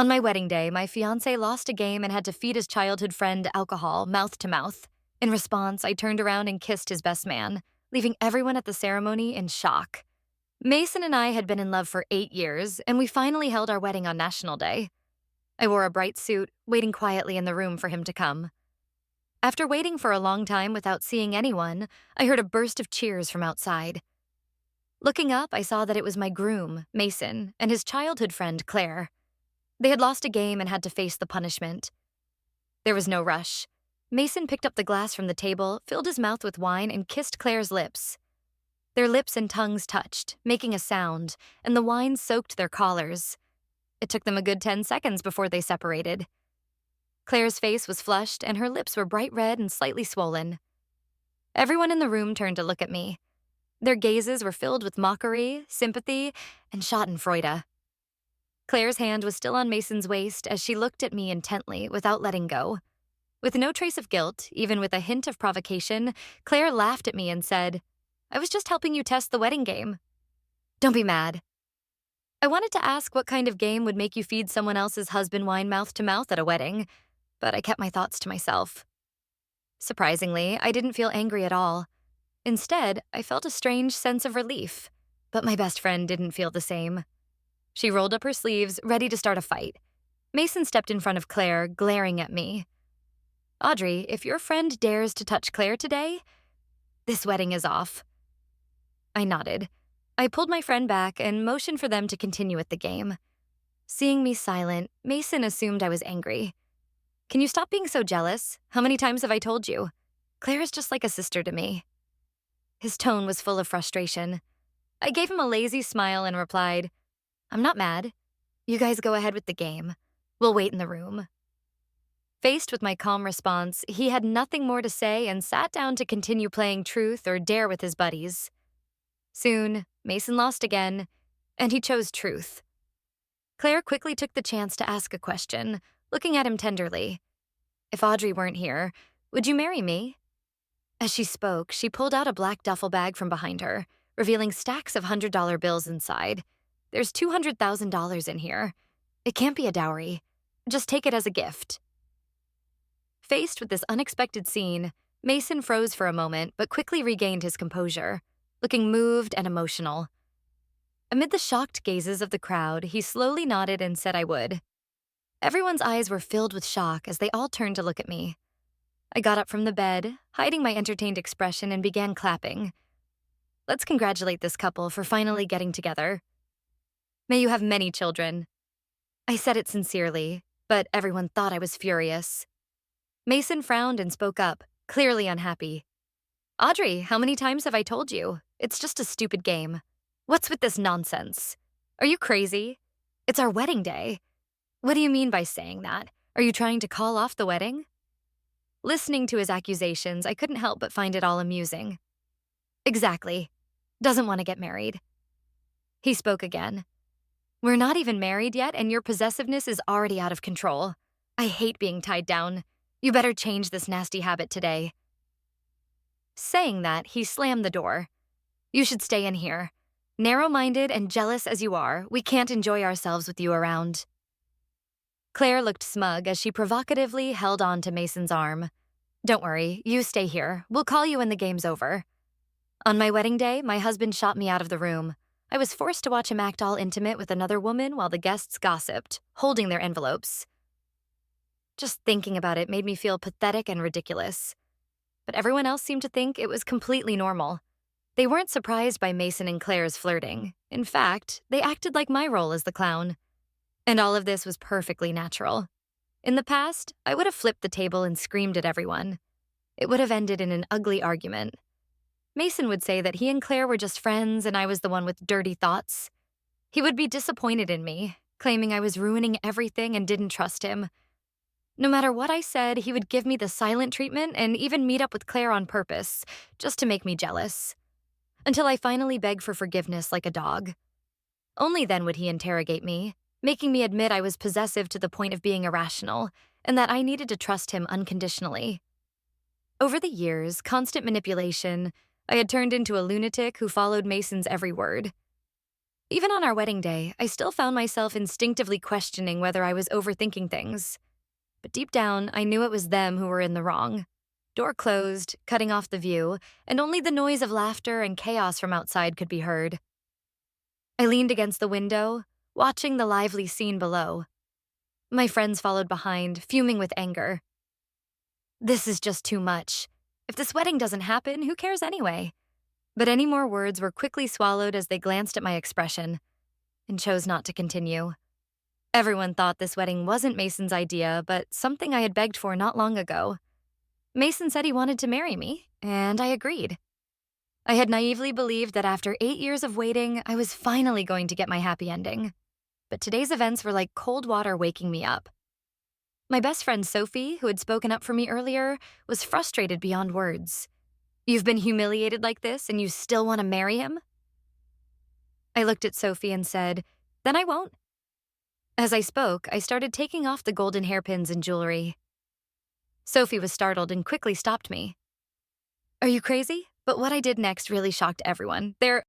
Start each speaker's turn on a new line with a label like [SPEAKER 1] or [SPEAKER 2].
[SPEAKER 1] On my wedding day, my fiance lost a game and had to feed his childhood friend alcohol, mouth to mouth. In response, I turned around and kissed his best man, leaving everyone at the ceremony in shock. Mason and I had been in love for 8 years, and we finally held our wedding on National Day. I wore a bright suit, waiting quietly in the room for him to come. After waiting for a long time without seeing anyone, I heard a burst of cheers from outside. Looking up, I saw that it was my groom, Mason, and his childhood friend, Claire. They had lost a game and had to face the punishment. There was no rush. Mason picked up the glass from the table, filled his mouth with wine, and kissed Claire's lips. Their lips and tongues touched, making a sound, and the wine soaked their collars. It took them a good 10 seconds before they separated. Claire's face was flushed, and her lips were bright red and slightly swollen. Everyone in the room turned to look at me. Their gazes were filled with mockery, sympathy, and schadenfreude. Claire's hand was still on Mason's waist as she looked at me intently without letting go. With no trace of guilt, even with a hint of provocation, Claire laughed at me and said, "I was just helping you test the wedding game. Don't be mad." I wanted to ask what kind of game would make you feed someone else's husband wine mouth to mouth at a wedding, but I kept my thoughts to myself. Surprisingly, I didn't feel angry at all. Instead, I felt a strange sense of relief, but my best friend didn't feel the same. She rolled up her sleeves, ready to start a fight. Mason stepped in front of Claire, glaring at me. "Audrey, if your friend dares to touch Claire today, this wedding is off." I nodded. I pulled my friend back and motioned for them to continue with the game. Seeing me silent, Mason assumed I was angry. "Can you stop being so jealous? How many times have I told you? Claire is just like a sister to me." His tone was full of frustration. I gave him a lazy smile and replied, "I'm not mad. You guys go ahead with the game. We'll wait in the room." Faced with my calm response, he had nothing more to say and sat down to continue playing truth or dare with his buddies. Soon, Mason lost again, and he chose truth. Claire quickly took the chance to ask a question, looking at him tenderly. "If Audrey weren't here, would you marry me?" As she spoke, she pulled out a black duffel bag from behind her, revealing stacks of $100 bills inside. "There's $200,000 in here. It can't be a dowry. Just take it as a gift." Faced with this unexpected scene, Mason froze for a moment but quickly regained his composure, looking moved and emotional. Amid the shocked gazes of the crowd, he slowly nodded and said I would. Everyone's eyes were filled with shock as they all turned to look at me. I got up from the bed, hiding my entertained expression, and began clapping. "Let's congratulate this couple for finally getting together. May you have many children." I said it sincerely, but everyone thought I was furious. Mason frowned and spoke up, clearly unhappy. "Audrey, how many times have I told you? It's just a stupid game. What's with this nonsense? Are you crazy? It's our wedding day. What do you mean by saying that? Are you trying to call off the wedding?" Listening to his accusations, I couldn't help but find it all amusing. "Exactly. Doesn't want to get married." He spoke again. "We're not even married yet, and your possessiveness is already out of control. I hate being tied down. You better change this nasty habit today." Saying that, he slammed the door. "You should stay in here. Narrow-minded and jealous as you are, we can't enjoy ourselves with you around." Claire looked smug as she provocatively held on to Mason's arm. "Don't worry, you stay here. We'll call you when the game's over." On my wedding day, my husband shot me out of the room. I was forced to watch him act all intimate with another woman while the guests gossiped, holding their envelopes. Just thinking about it made me feel pathetic and ridiculous. But everyone else seemed to think it was completely normal. They weren't surprised by Mason and Claire's flirting. In fact, they acted like my role as the clown. And all of this was perfectly natural. In the past, I would have flipped the table and screamed at everyone. It would have ended in an ugly argument. Mason would say that he and Claire were just friends and I was the one with dirty thoughts. He would be disappointed in me, claiming I was ruining everything and didn't trust him. No matter what I said, he would give me the silent treatment and even meet up with Claire on purpose, just to make me jealous. Until I finally begged for forgiveness like a dog. Only then would he interrogate me, making me admit I was possessive to the point of being irrational, and that I needed to trust him unconditionally. Over the years, constant manipulation, I had turned into a lunatic who followed Mason's every word. Even on our wedding day, I still found myself instinctively questioning whether I was overthinking things. But deep down, I knew it was them who were in the wrong. Door closed, cutting off the view, and only the noise of laughter and chaos from outside could be heard. I leaned against the window, watching the lively scene below. My friends followed behind, fuming with anger. This is just too much. If this wedding doesn't happen, who cares anyway? But any more words were quickly swallowed as they glanced at my expression and chose not to continue. Everyone thought this wedding wasn't Mason's idea, but something I had begged for not long ago. Mason said he wanted to marry me, and I agreed. I had naively believed that after 8 years of waiting, I was finally going to get my happy ending. But today's events were like cold water waking me up. My best friend Sophie, who had spoken up for me earlier, was frustrated beyond words. You've been humiliated like this and you still want to marry him? I looked at Sophie and said, then I won't. As I spoke, I started taking off the golden hairpins and jewelry. Sophie was startled and quickly stopped me. Are you crazy? But what I did next really shocked everyone. There